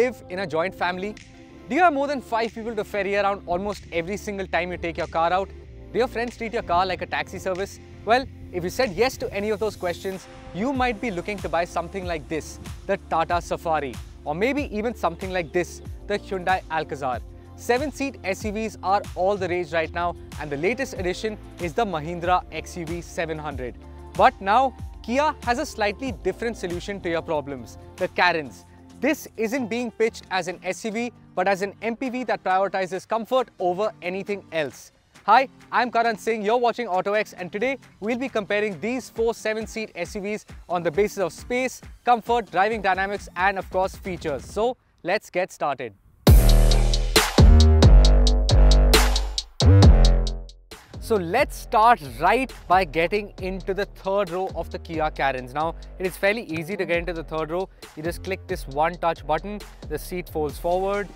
live in a joint family? Do you have more than 5 people to ferry around almost every single time you take your car out? Do your friends treat your car like a taxi service? Well, if you said yes to any of those questions, you might be looking to buy something like this, the Tata Safari, or maybe even something like this, the Hyundai Alcazar. 7-seat SUVs are all the rage right now, and the latest addition is the Mahindra XUV700. But now, Kia has a slightly different solution to your problems, the Carens. This isn't being pitched as an SUV, but as an MPV that prioritizes comfort over anything else. Hi, I'm Carens Singh, you're watching AutoX, and today we'll be comparing these 4 7-seat SUVs on the basis of space, comfort, driving dynamics, and of course features. So let's get started. So let's start right by getting into the third row of the Kia Carens. Now, it is fairly easy to get into the third row. You just click this one touch button, the seat folds forward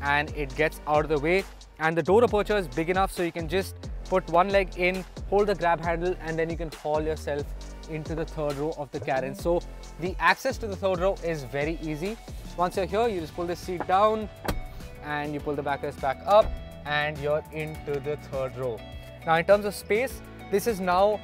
and it gets out of the way. And the door aperture is big enough so you can just put one leg in, hold the grab handle, and then you can haul yourself into the third row of the Carens. So the access to the third row is very easy. Once you're here, you just pull the seat down and you pull the backrest back up and you're into the third row. Now, in terms of space, this is now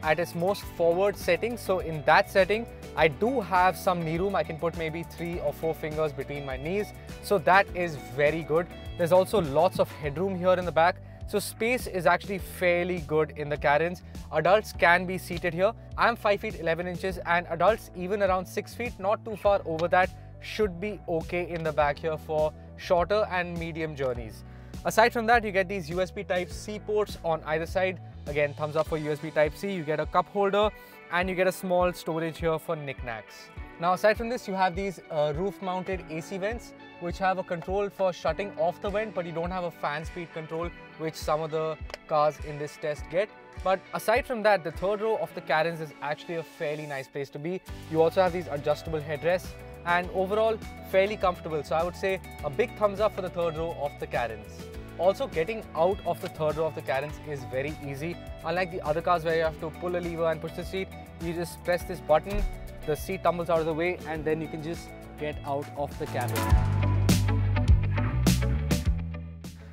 at its most forward setting. So in that setting, I do have some knee room. I can put maybe 3 or 4 fingers between my knees. So that is very good. There's also lots of headroom here in the back. So space is actually fairly good in the Carens. Adults can be seated here. I'm 5 feet 11 inches and adults even around 6 feet, not too far over that, should be okay in the back here for shorter and medium journeys. Aside from that, you get these USB Type-C ports on either side. Again, thumbs up for USB Type-C. You get a cup holder and you get a small storage here for knickknacks. Now, aside from this, you have these roof-mounted AC vents, which have a control for shutting off the vent, but you don't have a fan speed control, which some of the cars in this test get. But aside from that, the third row of the Carens is actually a fairly nice place to be. You also have these adjustable headrests and overall fairly comfortable. So I would say a big thumbs up for the third row of the Carens. Also, getting out of the third row of the Carens is very easy. Unlike the other cars where you have to pull a lever and push the seat, you just press this button, the seat tumbles out of the way, and then you can just get out of the cabin.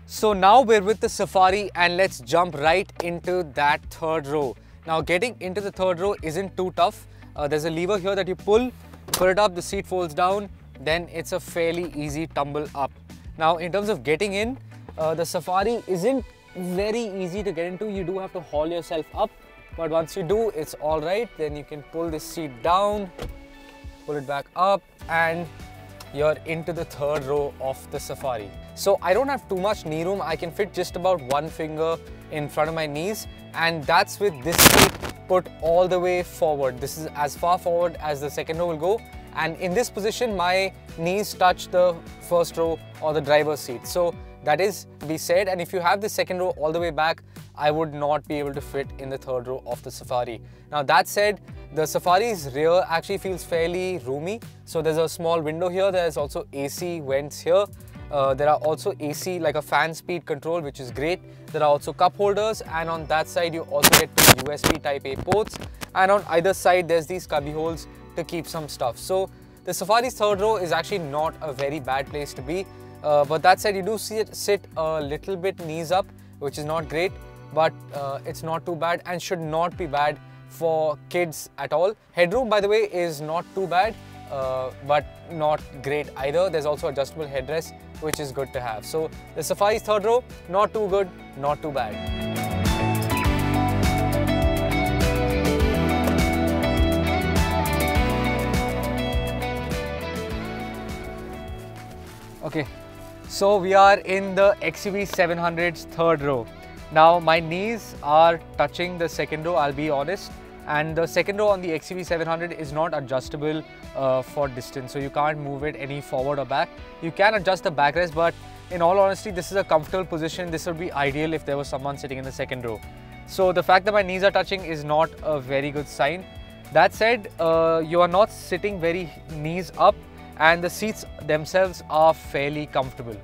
So now we're with the Safari and let's jump right into that third row. Now, getting into the third row isn't too tough. There's a lever here that you pull it up, the seat folds down, then it's a fairly easy tumble up. Now, in terms of getting in, the Safari isn't very easy to get into. You do have to haul yourself up, but once you do, it's all right. Then you can pull the seat down, pull it back up, and you're into the third row of the Safari. So I don't have too much knee room. I can fit just about one finger in front of my knees, and that's with this seat put all the way forward. This is as far forward as the second row will go, and in this position, my knees touch the first row or the driver's seat. So that is to be said, and if you have the second row all the way back, I would not be able to fit in the third row of the Safari. Now, that said, the Safari's rear actually feels fairly roomy. So there's a small window here. There's also AC vents here. There are also AC, like a fan speed control, which is great. There are also cup holders, and on that side you also get 2 USB Type-A ports, and on either side there's these cubby holes to keep some stuff. So the Safari's third row is actually not a very bad place to be. But that said, you do sit a little bit knees up, which is not great, but it's not too bad and should not be bad for kids at all. Headroom, by the way, is not too bad, but not great either. There's also adjustable headrest, which is good to have. So the Safari's third row, not too good, not too bad. Okay. So we are in the XUV700's third row. Now, my knees are touching the second row, I'll be honest, and the second row on the XUV700 is not adjustable for distance, so you can't move it any forward or back. You can adjust the backrest, but in all honesty, this is a comfortable position. This would be ideal if there was someone sitting in the second row. So the fact that my knees are touching is not a very good sign. That said, you are not sitting very knees up, and the seats themselves are fairly comfortable.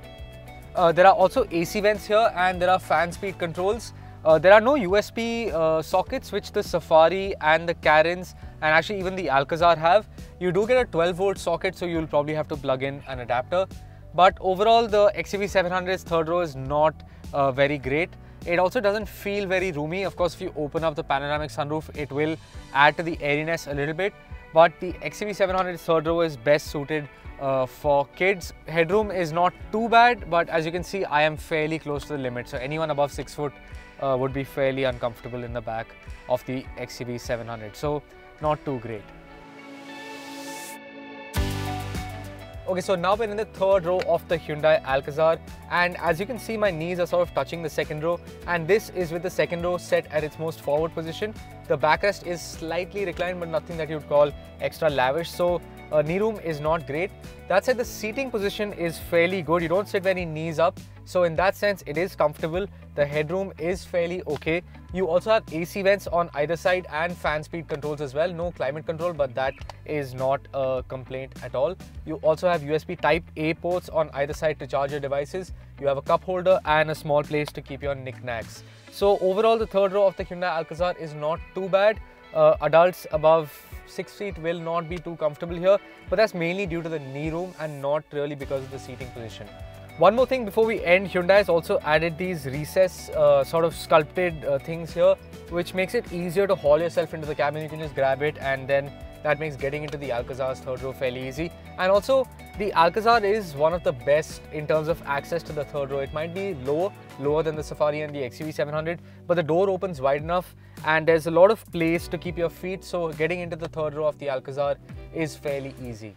There are also AC vents here, and there are fan speed controls. There are no USB sockets, which the Safari and the Carens and actually even the Alcazar have. You do get a 12-volt socket, so you'll probably have to plug in an adapter. But overall, the XUV700's third row is not very great. It also doesn't feel very roomy. Of course, if you open up the panoramic sunroof, it will add to the airiness a little bit. But the XUV700's third row is best suited for kids. Headroom is not too bad, but as you can see, I am fairly close to the limit. So anyone above 6 foot would be fairly uncomfortable in the back of the XUV700. So not too great. Okay, so now we're in the third row of the Hyundai Alcazar, and as you can see, my knees are sort of touching the second row, and this is with the second row set at its most forward position. The backrest is slightly reclined, but nothing that you'd call extra lavish, so knee room is not great. That said, the seating position is fairly good. You don't sit very knees up, so in that sense, it is comfortable. The headroom is fairly okay. You also have AC vents on either side and fan speed controls as well. No climate control, but that is not a complaint at all. You also have USB Type A ports on either side to charge your devices. You have a cup holder and a small place to keep your knickknacks. So overall, the third row of the Hyundai Alcazar is not too bad. Adults above 6 feet will not be too comfortable here, but that's mainly due to the knee room and not really because of the seating position. One more thing before we end, Hyundai has also added these recess sort of sculpted things here, which makes it easier to haul yourself into the cabin. You can just grab it, and then that makes getting into the Alcazar's third row fairly easy. And also, the Alcazar is one of the best in terms of access to the third row. It might be lower than the Safari and the XUV700, but the door opens wide enough and there's a lot of place to keep your feet, so getting into the third row of the Alcazar is fairly easy.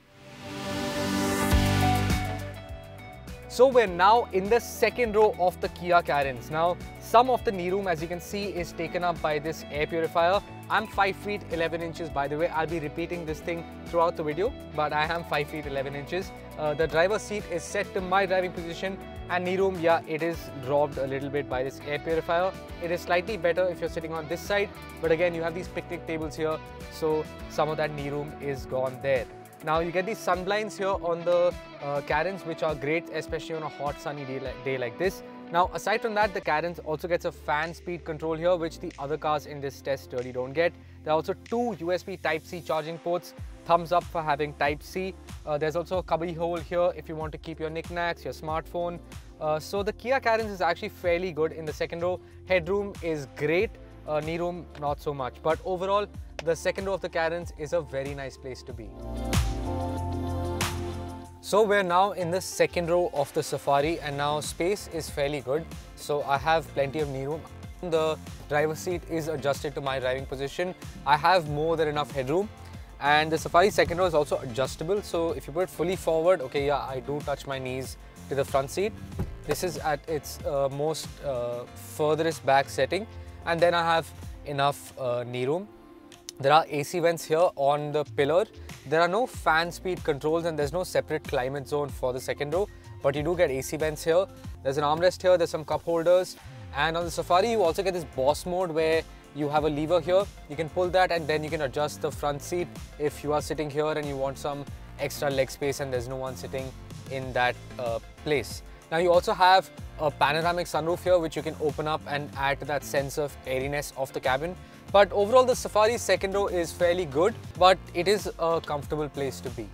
So we're now in the second row of the Kia Carens. Now, some of the knee room, as you can see, is taken up by this air purifier. I'm 5 feet 11 inches, by the way. I'll be repeating this thing throughout the video, but I am 5 feet 11 inches. The driver's seat is set to my driving position, and knee room, yeah, it is dropped a little bit by this air purifier. It is slightly better if you're sitting on this side, but again, you have these picnic tables here, so some of that knee room is gone there. Now you get these sun blinds here on the Carens, which are great, especially on a hot sunny day like this. Now aside from that, the Carens also gets a fan speed control here, which the other cars in this test really don't get. There are also 2 USB Type-C charging ports. Thumbs up for having Type-C. There's also a cubby hole here if you want to keep your knickknacks, your smartphone. So the Kia Carens is actually fairly good in the second row. Headroom is great, knee room not so much. But overall, the second row of the Carens is a very nice place to be. So we're now in the second row of the Safari, and now space is fairly good. So I have plenty of knee room. The driver's seat is adjusted to my driving position. I have more than enough headroom, and the Safari second row is also adjustable. So if you put it fully forward, okay, yeah, I do touch my knees to the front seat. This is at its most furthest back setting, and then I have enough knee room. There are AC vents here on the pillar. There are no fan speed controls, and there's no separate climate zone for the second row, but you do get AC vents here. There's an armrest here, there's some cup holders, and on the Safari you also get this boss mode where you have a lever here. You can pull that, and then you can adjust the front seat if you are sitting here and you want some extra leg space and there's no one sitting in that place. Now you also have a panoramic sunroof here, which you can open up and add to that sense of airiness of the cabin. But overall, the Safari's second row is fairly good, but it is a comfortable place to be.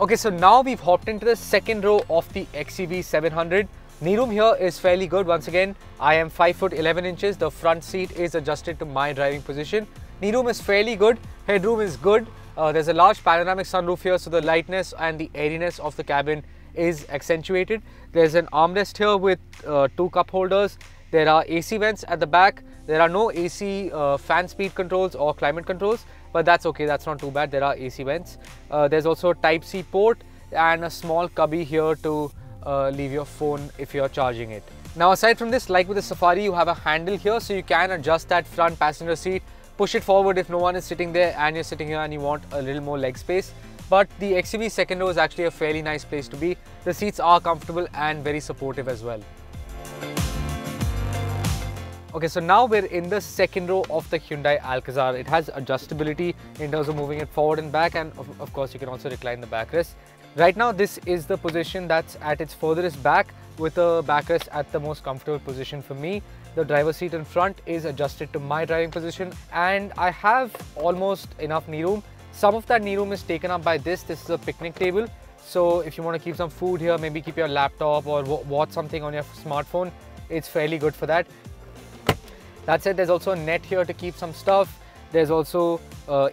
Okay, so now we've hopped into the second row of the XUV700. Knee room here is fairly good. Once again, I am 5 foot 11 inches. The front seat is adjusted to my driving position. Knee room is fairly good. Headroom is good. There's a large panoramic sunroof here, so the lightness and the airiness of the cabin is accentuated. There's an armrest here with 2 cup holders. There are AC vents at the back. There are no AC fan speed controls or climate controls, but that's okay, that's not too bad. There are AC vents. There's also a Type-C port and a small cubby here to leave your phone if you're charging it. Now aside from this, like with the Safari, you have a handle here, so you can adjust that front passenger seat, push it forward if no one is sitting there and you're sitting here and you want a little more leg space. But the XUV second row is actually a fairly nice place to be. The seats are comfortable and very supportive as well. Okay, so now we're in the second row of the Hyundai Alcazar. It has adjustability in terms of moving it forward and back, and of course you can also recline the backrest. Right now, this is the position that's at its furthest back, with the backrest at the most comfortable position for me. The driver's seat in front is adjusted to my driving position, and I have almost enough knee room. Some of that knee room is taken up by this. This is a picnic table. So if you want to keep some food here, maybe keep your laptop or watch something on your smartphone, it's fairly good for that. That said, there's also a net here to keep some stuff. There's also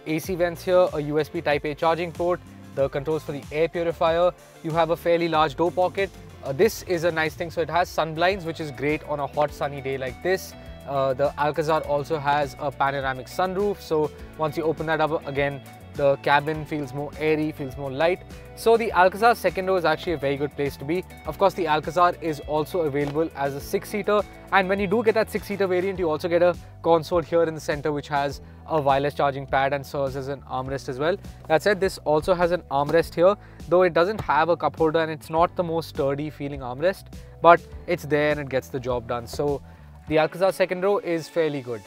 AC vents here, a USB Type A charging port, the controls for the air purifier. You have a fairly large door pocket. This is a nice thing, so it has sun blinds, which is great on a hot sunny day like this. The Alcazar also has a panoramic sunroof, so once you open that up again, the cabin feels more airy, feels more light. So the Alcazar second row is actually a very good place to be. Of course, the Alcazar is also available as a 6-seater, and when you do get that 6-seater variant, you also get a console here in the center which has a wireless charging pad and serves as an armrest as well. That said, this also has an armrest here, though it doesn't have a cup holder and it's not the most sturdy feeling armrest, but it's there and it gets the job done. So the Alcazar second row is fairly good.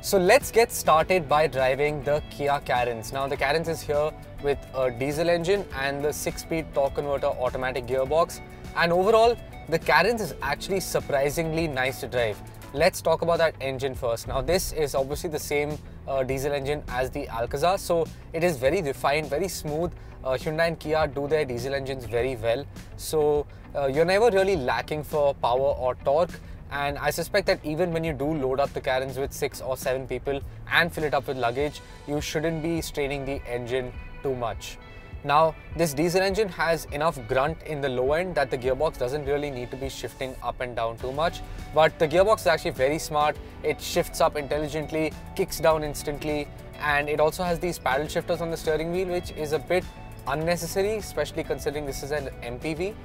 So let's get started by driving the Kia Carens. Now the Carens is here with a diesel engine and the 6-speed torque converter automatic gearbox, and overall the Carens is actually surprisingly nice to drive. Let's talk about that engine first. Now this is obviously the same diesel engine as the Alcazar, so it is very refined, very smooth. Hyundai and Kia do their diesel engines very well, so you're never really lacking for power or torque. And I suspect that even when you do load up the Carens with 6 or 7 people and fill it up with luggage, you shouldn't be straining the engine too much. Now, this diesel engine has enough grunt in the low end that the gearbox doesn't really need to be shifting up and down too much. But the gearbox is actually very smart. It shifts up intelligently, kicks down instantly, and it also has these paddle shifters on the steering wheel, which is a bit unnecessary, especially considering this is an MPV.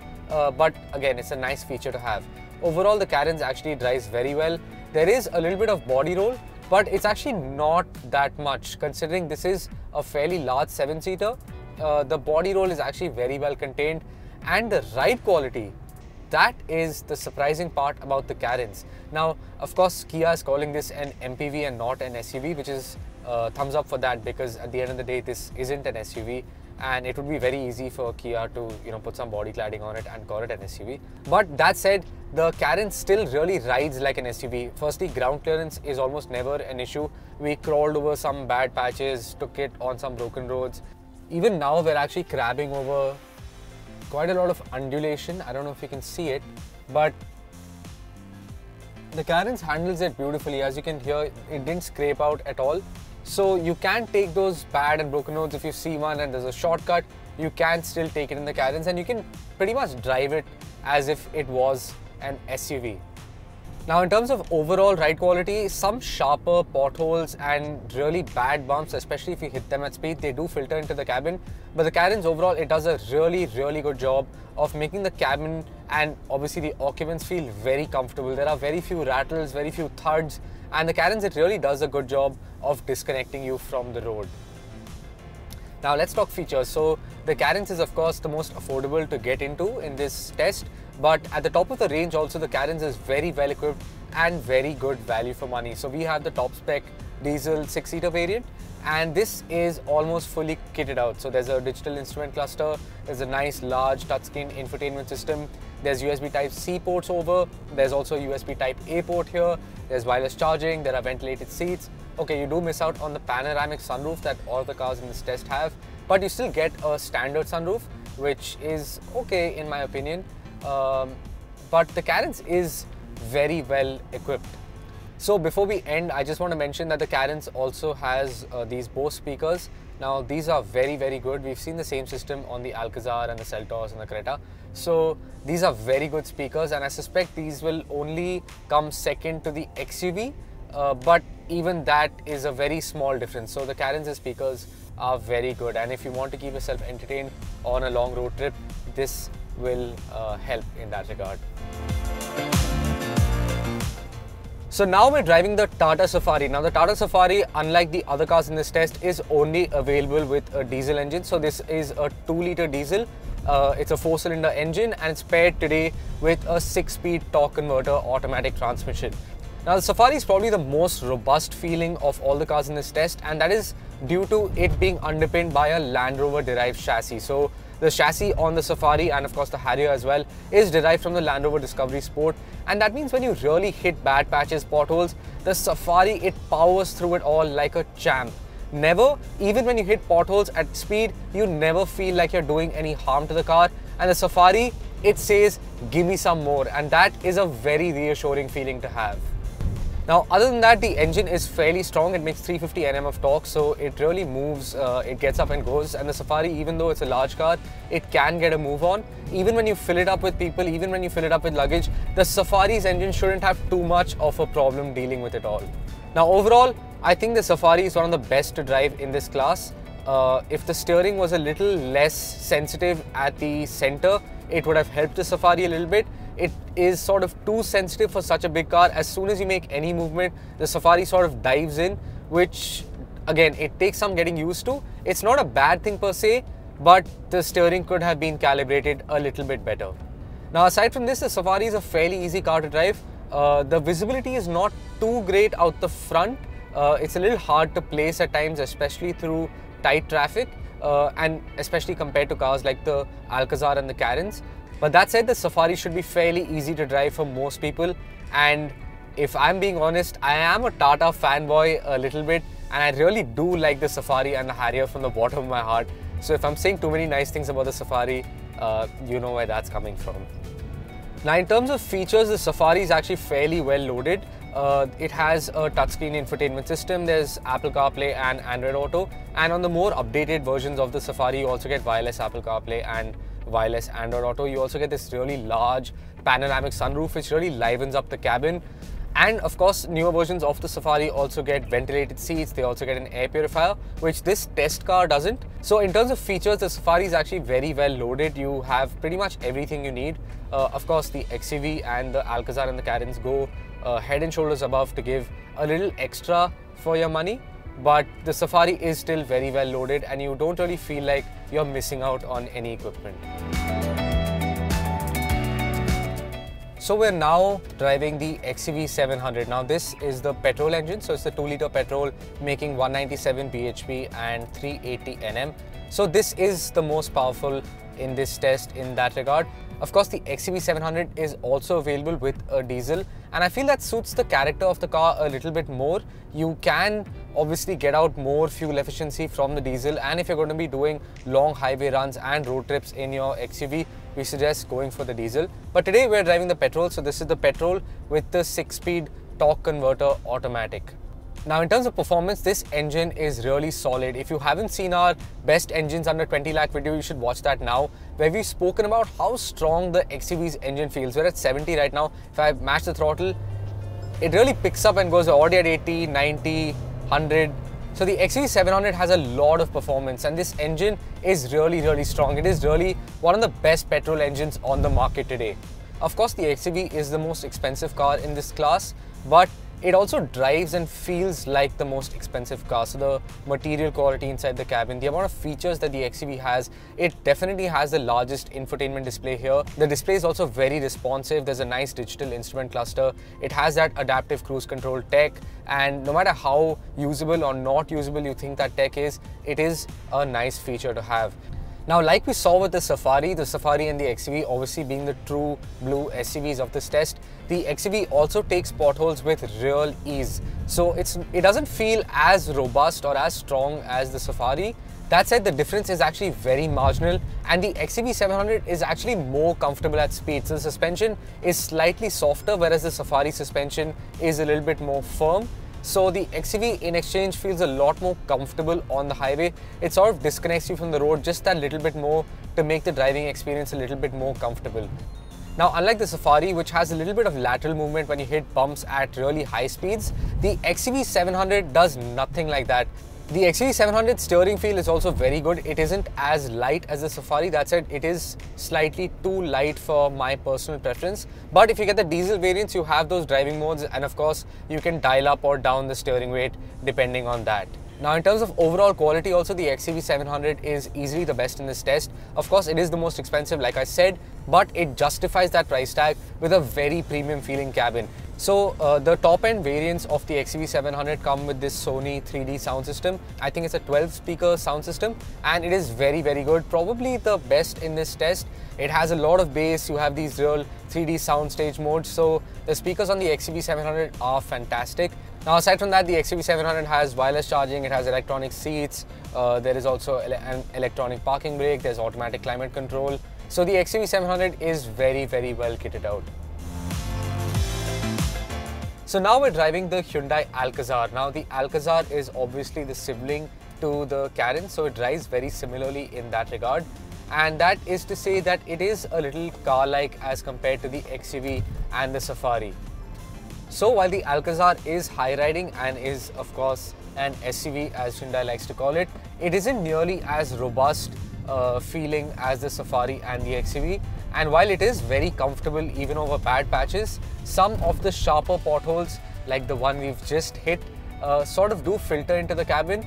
But again, it's a nice feature to have. Overall, the Carens actually drives very well. There is a little bit of body roll, but it's actually not that much considering this is a fairly large 7-seater. The body roll is actually very well contained, and the ride quality, that is the surprising part about the Carens. Now, of course, Kia is calling this an MPV and not an SUV, which is thumbs up for that, because at the end of the day, this isn't an SUV. And it would be very easy for Kia to put some body cladding on it and call it an SUV. But that said, the Carens still really rides like an SUV. Firstly, ground clearance is almost never an issue. We crawled over some bad patches, took it on some broken roads. Even now, we're actually crabbing over quite a lot of undulation. I don't know if you can see it, but the Carens handles it beautifully. As you can hear, it didn't scrape out at all. So you can take those bad and broken roads. If you see one and there's a shortcut, you can still take it in the Carens, and you can pretty much drive it as if it was an SUV. Now, in terms of overall ride quality, some sharper potholes and really bad bumps, especially if you hit them at speed, they do filter into the cabin. But the Carens overall, it does a really good job of making the cabin and obviously the occupants feel very comfortable. There are very few rattles, very few thuds, and the Carens, it really does a good job of disconnecting you from the road. Now let's talk features. So the Carens is of course the most affordable to get into in this test, but at the top of the range also, the Carens is very well equipped and very good value for money. So we have the top spec diesel 6-seater variant, and this is almost fully kitted out. So there's a digital instrument cluster, there's a nice large touchscreen infotainment system, there's USB Type-C ports over, there's also USB Type-A port here, there's wireless charging, there are ventilated seats. Okay, you do miss out on the panoramic sunroof that all the cars in this test have, but you still get a standard sunroof, which is okay in my opinion. But the Carens is very well equipped. So before we end, I just want to mention that the Carens also has these Bose speakers. Now these are very good. We've seen the same system on the Alcazar and the Seltos and the Creta. So these are very good speakers, and I suspect these will only come second to the XUV. But even that is a very small difference. So the Carens' speakers are very good, and if you want to keep yourself entertained on a long road trip, this will help in that regard. So now we're driving the Tata Safari. Now the Tata Safari, unlike the other cars in this test, is only available with a diesel engine. So this is a 2-liter diesel. It's a 4-cylinder engine, and it's paired today with a 6-speed torque converter automatic transmission. Now the Safari is probably the most robust feeling of all the cars in this test, and that is due to it being underpinned by a Land Rover derived chassis. So the chassis on the Safari, and of course the Harrier as well, is derived from the Land Rover Discovery Sport, and that means when you really hit bad patches, potholes, the Safari, it powers through it all like a champ. Never, even when you hit potholes at speed, you never feel like you're doing any harm to the car, and the Safari, it says give me some more, and that is a very reassuring feeling to have. Now, other than that, the engine is fairly strong. It makes 350 Nm of torque, so it really moves, it gets up and goes. And the Safari, even though it's a large car, it can get a move on. Even when you fill it up with people, even when you fill it up with luggage, the Safari's engine shouldn't have too much of a problem dealing with it all. Now, overall, I think the Safari is one of the best to drive in this class. If the steering was a little less sensitive at the center, it would have helped the Safari a little bit. It is sort of too sensitive for such a big car. As soon as you make any movement, the Safari sort of dives in, which again, it takes some getting used to. It's not a bad thing per se, but the steering could have been calibrated a little bit better. Now, aside from this, the Safari is a fairly easy car to drive. The visibility is not too great out the front. It's a little hard to place at times, especially through tight traffic, and especially compared to cars like the Alcazar and the Carens. But that said, the Safari should be fairly easy to drive for most people, and if I'm being honest, I am a Tata fanboy a little bit, and I really do like the Safari and the Harrier from the bottom of my heart. So if I'm saying too many nice things about the Safari, you know where that's coming from. Now, in terms of features, the Safari is actually fairly well loaded. It has a touchscreen infotainment system, there's Apple CarPlay and Android Auto, and on the more updated versions of the Safari, you also get wireless Apple CarPlay and wireless Android Auto. You also get this really large panoramic sunroof, which really livens up the cabin. And of course, newer versions of the Safari also get ventilated seats. They also get an air purifier, which this test car doesn't. So in terms of features, the Safari is actually very well loaded. You have pretty much everything you need. Of course, the XUV and the Alcazar and the Carens go head and shoulders above to give a little extra for your money. But the Safari is still very well loaded, and you don't really feel like you're missing out on any equipment. So we're now driving the XUV700. Now this is the petrol engine, so it's the 2-litre petrol making 197 bhp and 380 Nm. So this is the most powerful in this test in that regard. Of course, the XUV700 is also available with a diesel, and I feel that suits the character of the car a little bit more. You can obviously get out more fuel efficiency from the diesel, and if you're going to be doing long highway runs and road trips in your XUV, we suggest going for the diesel. But today we're driving the petrol, so this is the petrol with the 6-speed torque converter automatic. Now, in terms of performance, this engine is really solid. If you haven't seen our best engines under 20 lakh video, you should watch that now, where we've spoken about how strong the XUV's engine feels. We're at 70 right now. If I match the throttle, it really picks up and goes already at 80, 90, 100. So the XUV700 has a lot of performance, and this engine is really strong. It is really one of the best petrol engines on the market today. Of course, the XUV is the most expensive car in this class, but it also drives and feels like the most expensive car. So the material quality inside the cabin, the amount of features that the XUV has, it definitely has the largest infotainment display here. The display is also very responsive. There's a nice digital instrument cluster. It has that adaptive cruise control tech, and no matter how usable or not usable you think that tech is, it is a nice feature to have. Now, like we saw with the Safari and the XUV obviously being the true blue SUVs of this test, the XUV also takes potholes with real ease. So it doesn't feel as robust or as strong as the Safari. That said, the difference is actually very marginal, and the XUV700 is actually more comfortable at speed. So the suspension is slightly softer, whereas the Safari suspension is a little bit more firm. So the XUV in exchange feels a lot more comfortable on the highway. It sort of disconnects you from the road just that little bit more to make the driving experience a little bit more comfortable. Now, unlike the Safari, which has a little bit of lateral movement when you hit bumps at really high speeds, the XUV700 does nothing like that. The XUV700 steering feel is also very good. It isn't as light as the Safari. That said, it is slightly too light for my personal preference. But if you get the diesel variants, you have those driving modes, and of course, you can dial up or down the steering weight depending on that. Now, in terms of overall quality, also the XUV700 is easily the best in this test. Of course, it is the most expensive, like I said, but it justifies that price tag with a very premium feeling cabin. So the top end variants of the XUV700 come with this Sony 3D sound system. I think it's a 12 speaker sound system and it is very good, probably the best in this test. It has a lot of bass, you have these real 3D soundstage modes, so the speakers on the XUV700 are fantastic. Now aside from that, the XUV700 has wireless charging, it has electronic seats, there is also an electronic parking brake, there's automatic climate control. So the XUV700 is very well kitted out. So now we're driving the Hyundai Alcazar. Now the Alcazar is obviously the sibling to the Carens, so it drives very similarly in that regard. And that is to say that it is a little car-like as compared to the XUV and the Safari. So while the Alcazar is high-riding and is of course an SUV as Hyundai likes to call it, it isn't nearly as robust feeling as the Safari and the XUV. And while it is very comfortable even over bad patches, some of the sharper potholes like the one we've just hit sort of do filter into the cabin.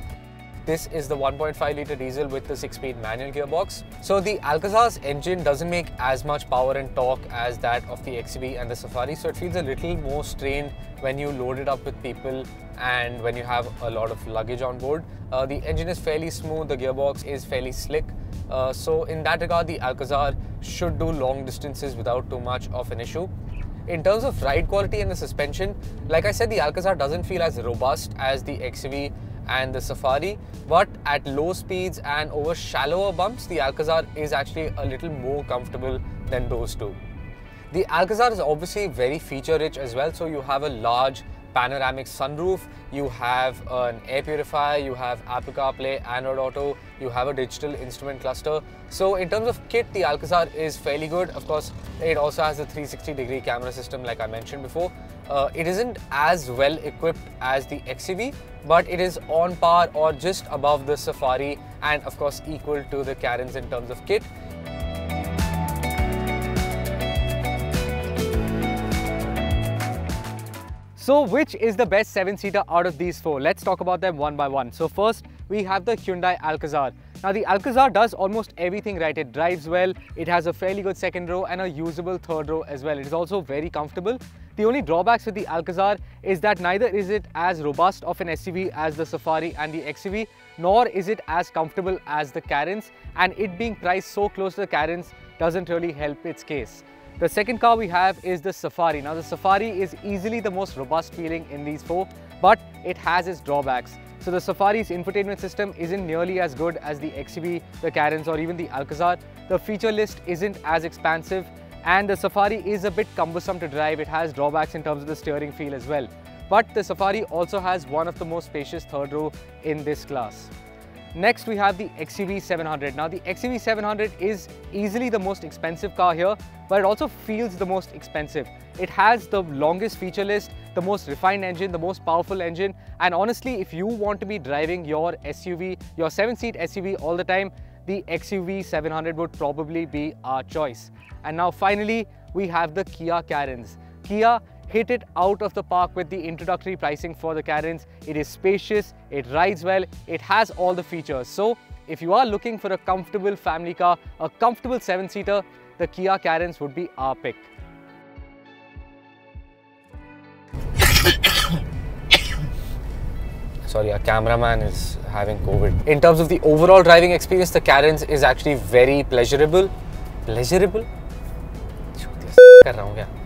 This is the 1.5 litre diesel with the 6-speed manual gearbox. So the Alcazar's engine doesn't make as much power and torque as that of the XUV and the Safari, so it feels a little more strained when you load it up with people and when you have a lot of luggage on board. The engine is fairly smooth, the gearbox is fairly slick. So in that regard, the Alcazar should do long distances without too much of an issue. In terms of ride quality and the suspension, like I said, the Alcazar doesn't feel as robust as the XUV and the Safari, but at low speeds and over shallower bumps, the Alcazar is actually a little more comfortable than those two. The Alcazar is obviously very feature rich as well, so you have a large panoramic sunroof, you have an air purifier, you have Apple CarPlay, Android Auto, you have a digital instrument cluster. So in terms of kit, the Alcazar is fairly good. Of course, it also has a 360-degree camera system like I mentioned before. It isn't as well equipped as the XUV, but it is on par or just above the Safari and of course equal to the Carens in terms of kit. So which is the best 7-seater out of these four? Let's talk about them one by one. So first, we have the Hyundai Alcazar. Now the Alcazar does almost everything right. It drives well, it has a fairly good second row and a usable third row as well. It is also very comfortable. The only drawbacks with the Alcazar is that neither is it as robust of an SUV as the Safari and the XUV, nor is it as comfortable as the Carens, and it being priced so close to the Carens doesn't really help its case. The second car we have is the Safari. Now the Safari is easily the most robust feeling in these four, but it has its drawbacks. So the Safari's infotainment system isn't nearly as good as the XUV, the Carens or even the Alcazar. The feature list isn't as expansive and the Safari is a bit cumbersome to drive. It has drawbacks in terms of the steering feel as well. But the Safari also has one of the most spacious third row in this class. Next we have the XUV700. Now the XUV700 is easily the most expensive car here, but it also feels the most expensive. It has the longest feature list, the most refined engine, the most powerful engine, and honestly if you want to be driving your SUV, your 7-seat SUV all the time, the XUV700 would probably be our choice. And now finally we have the Kia Carens. Kia hit it out of the park with the introductory pricing for the Carens. It is spacious, it rides well, it has all the features. So if you are looking for a comfortable family car, a comfortable 7-seater, the Kia Carens would be our pick. Sorry, our cameraman is having COVID. In terms of the overall driving experience, the Carens is actually very pleasurable. Pleasurable? कर रहा हूँ क्या?